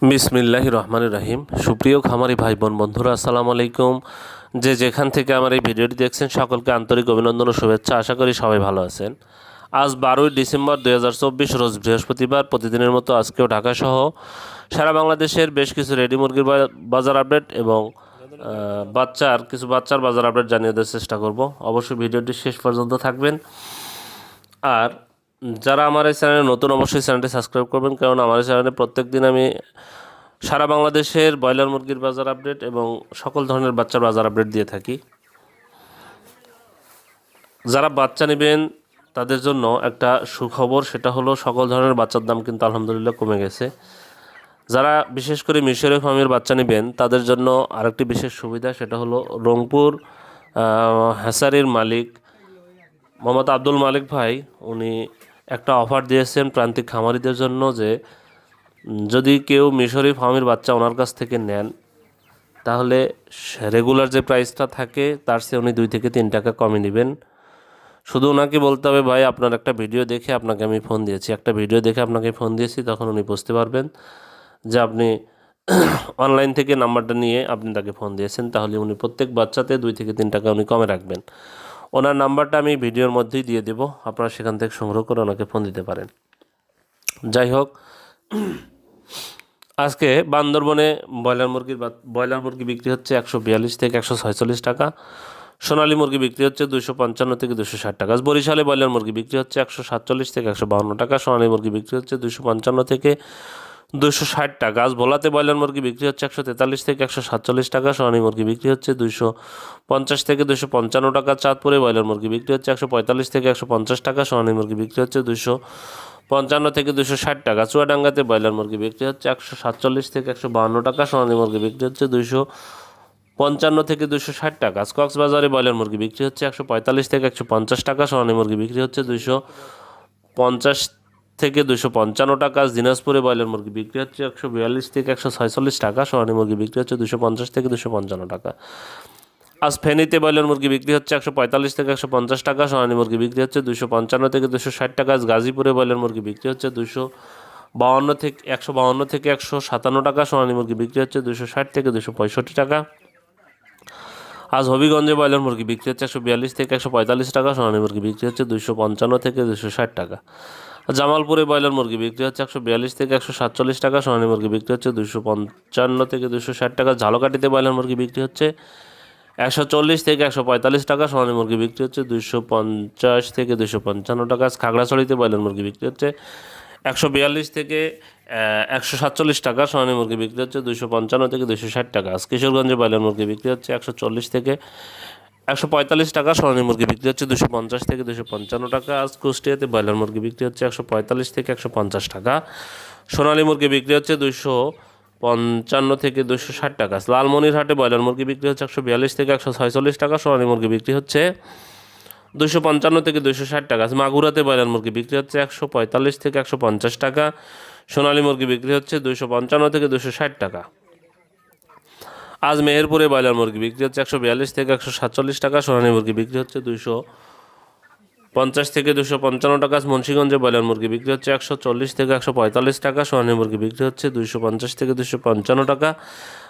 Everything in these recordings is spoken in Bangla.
বিসমিল্লাহির রহমানির রহিম। সুপ্রিয় খামারি ভাই বোন বন্ধুরা, আসসালামু আলাইকুম। যে যেখান থেকে আমার এই ভিডিওটি দেখছেন সকলকে আন্তরিক অভিনন্দন ও শুভেচ্ছা। আশা করি সবাই ভালো আছেন। আজ 12ই ডিসেম্বর 2024 রোজ বৃহস্পতিবার। প্রতিদিনের মতো আজকেও ঢাকাসহ সারা বাংলাদেশের বেশ কিছু রেডি মুরগির বাজার আপডেট এবং বাচ্চার বাজার আপডেট জানিয়ে দেওয়ার চেষ্টা করব। অবশ্যই ভিডিওটি শেষ পর্যন্ত থাকবেন। আর যারা আমার এই চ্যানেলে নতুন, অবশ্যই চ্যানেলটি সাবস্ক্রাইব করবেন, কারণ আমার এই চ্যানেলে প্রত্যেক দিন আমি সারা বাংলাদেশের ব্রয়লার মুরগির বাজার আপডেট এবং সকল ধরনের বাচ্চার বাজার আপডেট দিয়ে থাকি। যারা বাচ্চা নেবেন তাদের জন্য একটা সুখবর, সেটা হলো সকল ধরনের বাচ্চার দাম কিন্তু আলহামদুলিল্লাহ কমে গেছে। যারা বিশেষ করে মিশরীয় ফার্মের বাচ্চা নেবেন তাদের জন্য আরেকটি বিশেষ সুবিধা, সেটা হলো রংপুর হ্যাসারির মালিক মোহাম্মদ আব্দুল মালিক ভাই, উনি একটা অফার দিয়েছেন প্রান্তিক খামারিদের জন্য যে যদি কেউ মিশরি ফার্মের বাচ্চা ওনার কাছ থেকে নেন তাহলে রেগুলার যে প্রাইসটা থাকে তার চেয়ে উনি 2 থেকে 3 টাকা কমে নেবেন। শুধু ওনাকে বলতে হবে, ভাই আপনার একটা ভিডিও দেখে আপনাকে আমি ফোন দিয়েছি, তখন উনি বুঝতে পারবেন যে আপনি অনলাইন থেকে নাম্বারটা নিয়ে আপনি তাকে ফোন দিয়েছেন। তাহলে উনি প্রত্যেক বাচ্চাতে 2 থেকে 3 টাকা উনি কমে রাখবেন। ওনার নাম্বারটা আমি ভিডিওর মধ্যেই দিয়ে দেব, আপনারা সেখান থেকে সংগ্রহ করে ওনাকে ফোন দিতে পারেন। যাই হোক, আজকে বান্দরবনে ব্রয়লার মুরগি বিক্রি হচ্ছে 142 থেকে 146 টাকা। সোনালী মুরগি বিক্রি হচ্ছে 255 থেকে 260 টাকা। বরিশালে ব্রয়লার মুরগি বিক্রি হচ্ছে 147 থেকে 152 টাকা। সোনালী মুরগি বিক্রি হচ্ছে 255 থেকে 260 টাকা। আজ ভোলাতে ব্রয়লার মুরগি বিক্রি হচ্ছে 143 থেকে 147 টাকা। সোনালী মুরগি বিক্রি হচ্ছে 250 থেকে 255 টাকা। চাঁদপুরে ব্রয়লার মুরগি বিক্রি হচ্ছে 145 থেকে 150 টাকা। সোনালী মুরগি বিক্রি হচ্ছে 255 থেকে 260 টাকা। চুয়াডাঙ্গাতে ব্রয়লার মুরগি বিক্রি হচ্ছে 147 থেকে 152 টাকা। সোনালী মুরগি বিক্রি হচ্ছে 255 থেকে 260 টাকা। কক্সবাজারে ব্রয়লার মুরগি বিক্রি হচ্ছে 145 থেকে 150 টাকা। সোনালী মুরগি বিক্রি হচ্ছে 250 থেকে 255 টাকা। দিনাজপুরে ব্রয়লার মুরগি বিক্রি হচ্ছে 142 থেকে 146 টাকা। সোনালী মুরগি বিক্রি হচ্ছে 250 থেকে 255 টাকা। আজ ফেনীতে ব্রয়লার মুরগি বিক্রি হচ্ছে 145 থেকে 150 টাকা। সোনালী মুরগি বিক্রি হচ্ছে 255 থেকে 260 টাকা। আজ গাজীপুরে ব্রয়লার মুরগি বিক্রি হচ্ছে 152 থেকে 157 টাকা। সোনালী মুরগি বিক্রি হচ্ছে 260 থেকে 265 টাকা। আজ হবিগঞ্জে ব্রয়লার মুরগি বিক্রি হচ্ছে 142 থেকে 145 টাকা। সোনালী মুরগি বিক্রি হচ্ছে 255 থেকে 260 টাকা। জামালপুরে ব্রয়লার মুরগি বিক্রি হচ্ছে 142 থেকে 147 টাকা। সোনালী মুরগি বিক্রি হচ্ছে 255 থেকে 260 টাকা। ঝালকাঠিতে ব্রয়লার মুরগি বিক্রি হচ্ছে 140 থেকে 145 টাকা। সোনালী মুরগি বিক্রি হচ্ছে 250 থেকে 255 টাকা। খাগড়াছড়িতে ব্রয়লার মুরগি বিক্রি হচ্ছে 142 থেকে 147 টাকা। সোনালী মুরগি বিক্রি হচ্ছে 255 থেকে 260 টাকা। কিশোরগঞ্জে ব্রয়লার মুরগি বিক্রি হচ্ছে 140 থেকে 145 টাকা। সোনালী মুরগি বিক্রি হচ্ছে 250 থেকে 255 টাকা। আজ কুষ্টিয়াতে ব্রয়লার মুরগি বিক্রি হচ্ছে 145 থেকে 150 টাকা। সোনালী মুরগি বিক্রি হচ্ছে 255 থেকে 260 টাকা। লালমনিরহাটে ব্রয়লার মুরগি বিক্রি হচ্ছে 142 থেকে 146 টাকা। সোনালী মুরগি বিক্রি হচ্ছে 255 থেকে 260 টাকা। মাগুরাতে ব্রয়লার মুরগি বিক্রি হচ্ছে 145 থেকে 150 টাকা। সোনালী মুরগি বিক্রি হচ্ছে 255 থেকে 260 টাকা। আজ মেহেরপুরে ব্রয়লার মুরগি বিক্রি হচ্ছে 142 থেকে 147 টাকা। সোনালী মুরগি বিক্রি হচ্ছে 250 থেকে 255 টাকা। মুন্সিগঞ্জে ব্রয়লার মুরগি বিক্রি হচ্ছে 140 থেকে 145 টাকা। সোনালী মুরগি বিক্রি হচ্ছে 250 থেকে 255 টাকা।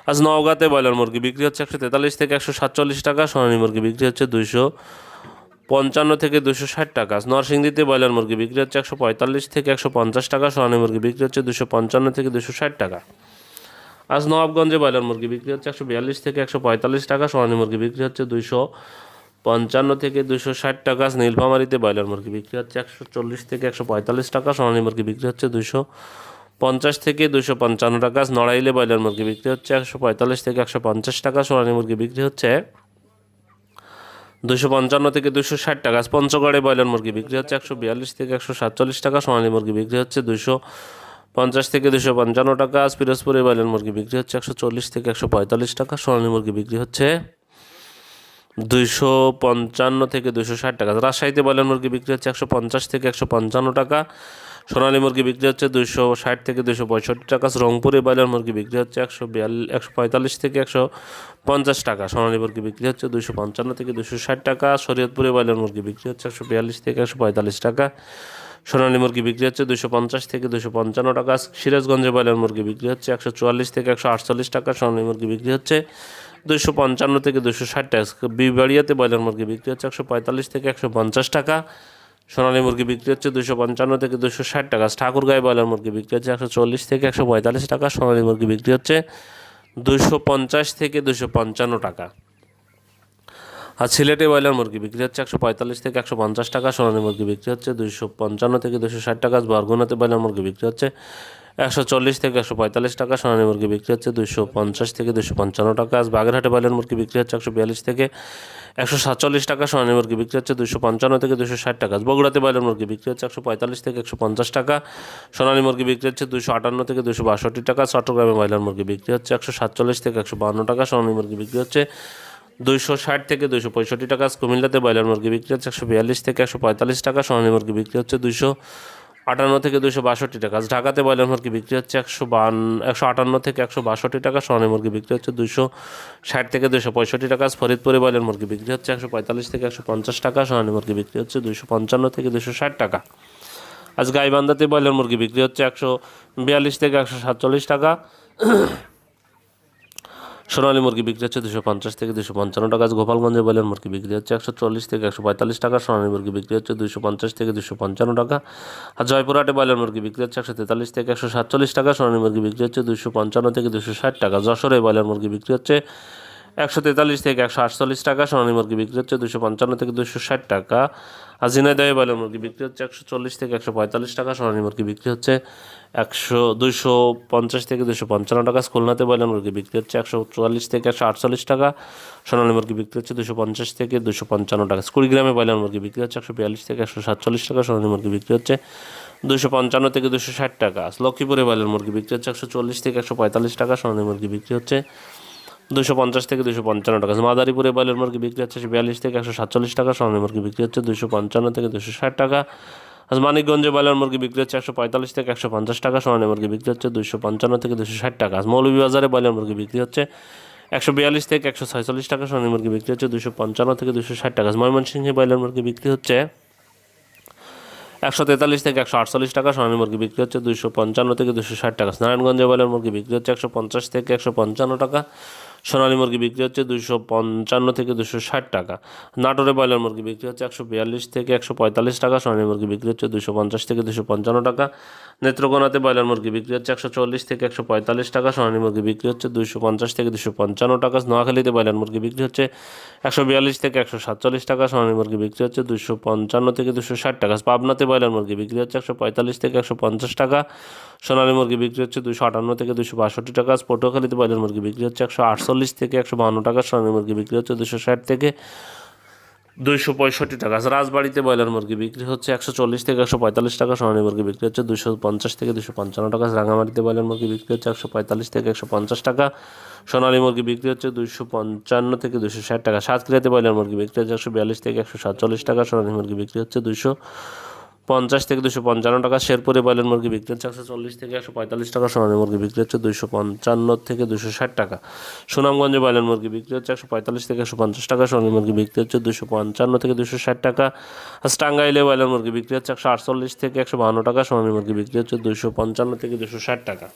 আজ নওগাঁতে ব্রয়লার মুরগি বিক্রি হচ্ছে 143 থেকে 147 টাকা। সোনালী মুরগি বিক্রি হচ্ছে 255 থেকে 260 টাকা। নরসিংদীতে ব্রয়লার মুরগি বিক্রি হচ্ছে 145 থেকে 150 টাকা। সোনালী মুরগি বিক্রি হচ্ছে 255 থেকে 260 টাকা। আজ নবাবগঞ্জে ব্রয়লার মুরগি বিক্রি হচ্ছে 142 থেকে 145 টাকা। সোনালী মুরগি বিক্রি হচ্ছে 255 থেকে 260 টাকা। নীলফামারীতে ব্রয়লার মুরগি বিক্রি হচ্ছে 140 থেকে 145 টাকা। সোনালী মুরগি বিক্রি হচ্ছে 250 থেকে 255 টাকা। নড়াইলে ব্রয়লার মুরগি বিক্রি হচ্ছে 145 থেকে 150 টাকা। সোনালী মুরগি বিক্রি হচ্ছে 255 থেকে 260 টাকা। পঞ্চগড়ে ব্রয়লার মুরগি বিক্রি হচ্ছে 142 থেকে 147 টাকা। সোনালী মুরগি বিক্রি হচ্ছে 250 থেকে 255 টাকা। আজ পিরোজপুরে ব্রয়লার মুরগি বিক্রি হচ্ছে 140 থেকে 145 টাকা। সোনালী মুরগি বিক্রি হচ্ছে 255 থেকে 260 টাকা। রাজশাহীতে ব্রয়লার মুরগি বিক্রি হচ্ছে 150 থেকে 155 টাকা। সোনালী মুরগি বিক্রি হচ্ছে 260 থেকে 265 টাকা। রংপুরে ব্রয়লার মুরগি বিক্রি হচ্ছে 145 থেকে 150 টাকা। সোনালী মুরগি বিক্রি হচ্ছে 255 থেকে 260 টাকা। শরীয়তপুরে ব্রয়লার মুরগি বিক্রি হচ্ছে 142 থেকে 145 টাকা। সোনালী মুরগি বিক্রি হচ্ছে 250 থেকে 255 টাকা। সিরাজগঞ্জে ব্রয়লার মুরগি বিক্রি হচ্ছে 144 থেকে 148 টাকা। সোনালী মুরগি বিক্রি হচ্ছে 255 থেকে 260 টাকা। বিবাড়িয়াতে ব্রয়লার মুরগি বিক্রি হচ্ছে 145 থেকে 150 টাকা। সোনালী মুরগি বিক্রি হচ্ছে 255 থেকে 260 টাকা। ঠাকুরগাঁয়ে ব্রয়লার মুরগি বিক্রি হচ্ছে 140 থেকে 145 টাকা। সোনালী মুরগি বিক্রি হচ্ছে 250 থেকে 255 টাকা। আর সিলেটে ব্রয়লার মুরগি বিক্রি হচ্ছে 145 থেকে 150 টাকা। সোনালী মুরগি বিক্রি হচ্ছে 255 থেকে 260 টাকা। বরগুনাতে ব্রয়লার মুরগি বিক্রি হচ্ছে 140 থেকে 145 টাকা। সোনালী মুরগি বিক্রি হচ্ছে 250 থেকে 255 টাকা। আজ বাগেরহাটে ব্রয়লার মুরগি বিক্রি হচ্ছে 142 থেকে 147 টাকা। সোনালী মুরগি বিক্রি হচ্ছে 255 থেকে 260 টাকা। বগুড়াতে ব্রয়লার মুরগি বিক্রি হচ্ছে 145 থেকে 150 টাকা। সোনালী মুরগি বিক্রি হচ্ছে 258 থেকে 262 টাকা। চট্টগ্রামে ব্রয়লার মুরগি বিক্রি হচ্ছে 147 থেকে 152 টাকা। সোনালী মুরগি বিক্রি হচ্ছে 260 থেকে 265 টাকা। কুমিল্লাতে ব্রয়লার মুরগি বিক্রি হচ্ছে 142 থেকে 145 টাকা। সোনালী মুরগি বিক্রি হচ্ছে 258 থেকে 262 টাকা। ঢাকাতে ব্রয়লার মুরগি বিক্রি হচ্ছে 158 থেকে 162 টাকা। সোনালী মুরগি বিক্রি হচ্ছে 260 থেকে 265 টাকা। ফরিদপুরে ব্রয়লার মুরগি বিক্রি হচ্ছে 145 থেকে 150 টাকা। সোনালী মুরগি বিক্রি হচ্ছে 255 থেকে 260 টাকা। আজ গাইবান্ধাতে ব্রয়লার মুরগি বিক্রি হচ্ছে 142 থেকে 147 টাকা। সোনালী মুরগি বিক্রি হচ্ছে 250 থেকে 255 টাকা। গোপালগঞ্জে ব্রয়লার মুরগি বিক্রি হচ্ছে 140 থেকে 145 টাকা। সোনালী মুরগি বিক্রি হচ্ছে 250 থেকে 255 টাকা। আর জয়পুরহাটে ব্রয়লার মুরগি বিক্রি হচ্ছে 143 থেকে 147 টাকা। সোনালী মুরগি বিক্রি হচ্ছে 255 থেকে 260 টাকা। যশোরে ব্রয়লার মুরগি বিক্রি হচ্ছে 143 থেকে 148 টাকা। সোনালী মুরগি বিক্রি হচ্ছে 255 থেকে 260 টাকা। আর ঝিনাইদহে ব্রয়লার মুরগি বিক্রি হচ্ছে 140 থেকে 145 টাকা। সোনালী মুরগি বিক্রি হচ্ছে 250 থেকে 255 টাকা। খুলনাতে ব্রয়লার মুরগি বিক্রি হচ্ছে 144 থেকে 148 টাকা। সোনালী মুরগি বিক্রি হচ্ছে 250 থেকে 255 টাকা। কুড়িগ্রামে ব্রয়লার মুরগি বিক্রি হচ্ছে 142 থেকে 147 টাকা। সোনালী মুরগি বিক্রি হচ্ছে 255 থেকে 260 টাকা। লক্ষ্মীপুরে ব্রয়লার মুরগি বিক্রি হচ্ছে 140 থেকে 145 টাকা। সোনালী মুরগি বিক্রি হচ্ছে 250 থেকে 255 টাকা। মাদারীপুরে ব্রয়লার মুরগি বিক্রি হচ্ছে 42 থেকে 147 টাকা। সোনালী মুরগি বিক্রি হচ্ছে 255 থেকে 260 টাকা। আজ মানিকগঞ্জে ব্রয়লার মুরগি বিক্রি হচ্ছে 145 থেকে 150 টাকা। সোনালী মুরগি বিক্রি হচ্ছে 255 থেকে 260 টাকা। আজ মৌলভীবাজারে ব্রয়লার মুরগি বিক্রি হচ্ছে 142 থেকে 146 টাকা। সোনালী মুরগি বিক্রি হচ্ছে 255 থেকে 260 টাকা। ময়মনসিংহে ব্রয়লার মুরগি বিক্রি হচ্ছে 143 থেকে 148 টাকা। সোনালী মুরগি বিক্রি হচ্ছে 255 থেকে 260 টাকা। নারায়ণগঞ্জে ব্রয়লার মুরগি বিক্রি হচ্ছে 150 থেকে 155 টাকা। সোনালী মুরগি বিক্রি হচ্ছে 255 থেকে 260 টাকা। নাটোরে ব্রয়লার মুরগি বিক্রি হচ্ছে 142 থেকে 145 টাকা। সোনালী মুরগি বিক্রি হচ্ছে 250 থেকে 255 টাকা। নেত্রকোনাতে ব্রয়লার মুরগি বিক্রি হচ্ছে 140 থেকে 145 টাকা। সোনালী মুরগি বিক্রি হচ্ছে 250 থেকে 255 টাকা। নোয়াখালীতে ব্রয়লার মুরগি বিক্রি হচ্ছে 142 থেকে 147 টাকা। সোনালী মুরগি বিক্রি হচ্ছে 255 থেকে 260 টাকা। পাবনাতে ব্রয়লার মুরগি বিক্রি হচ্ছে 145 থেকে 150 টাকা। সোনালী মুরগি বিক্রি হচ্ছে 258 থেকে 262 টাকা। পটুয়াখালীতে ব্রয়লার মুরগি বিক্রি হচ্ছে 148 থেকে 152 টাকা। সোনালী মুরগি বিক্রি হচ্ছে 260 থেকে 265 টাকা। রাজবাড়িতে ব্রয়লার মুরগি বিক্রি হচ্ছে 140 থেকে 145 টাকা। সোনালী মুরগি বিক্রি হচ্ছে 250 থেকে 255 টাকা। রাঙামাটিতে ব্রয়লার মুরগি বিক্রি হচ্ছে 145 থেকে 150 টাকা। সোনালী মুরগি বিক্রি হচ্ছে 255 থেকে 260 টাকা। সাতক্ষীরাতে ব্রয়লার মুরগি বিক্রি হচ্ছে 142 থেকে 147 টাকা। সোনালী মুরগি বিক্রি হচ্ছে 250 থেকে 255 টাকা। শেরপুরে ব্রয়লার মুরগি বিক্রি হচ্ছে 140 থেকে 145 টাকা। সোনালী মুরগি বিক্রি হচ্ছে 255 থেকে 260 টাকা। সুনামগঞ্জে ব্রয়লার মুরগি বিক্রি হচ্ছে 145 থেকে 150 টাকা। সোনালী মুরগি বিক্রি হচ্ছে 255 থেকে 260 টাকা। টাঙ্গাইলে ব্রয়লার মুরগি বিক্রি হচ্ছে 148 থেকে 152 টাকা। সোনালী মুরগি বিক্রি হচ্ছে 255 থেকে 260 টাকা।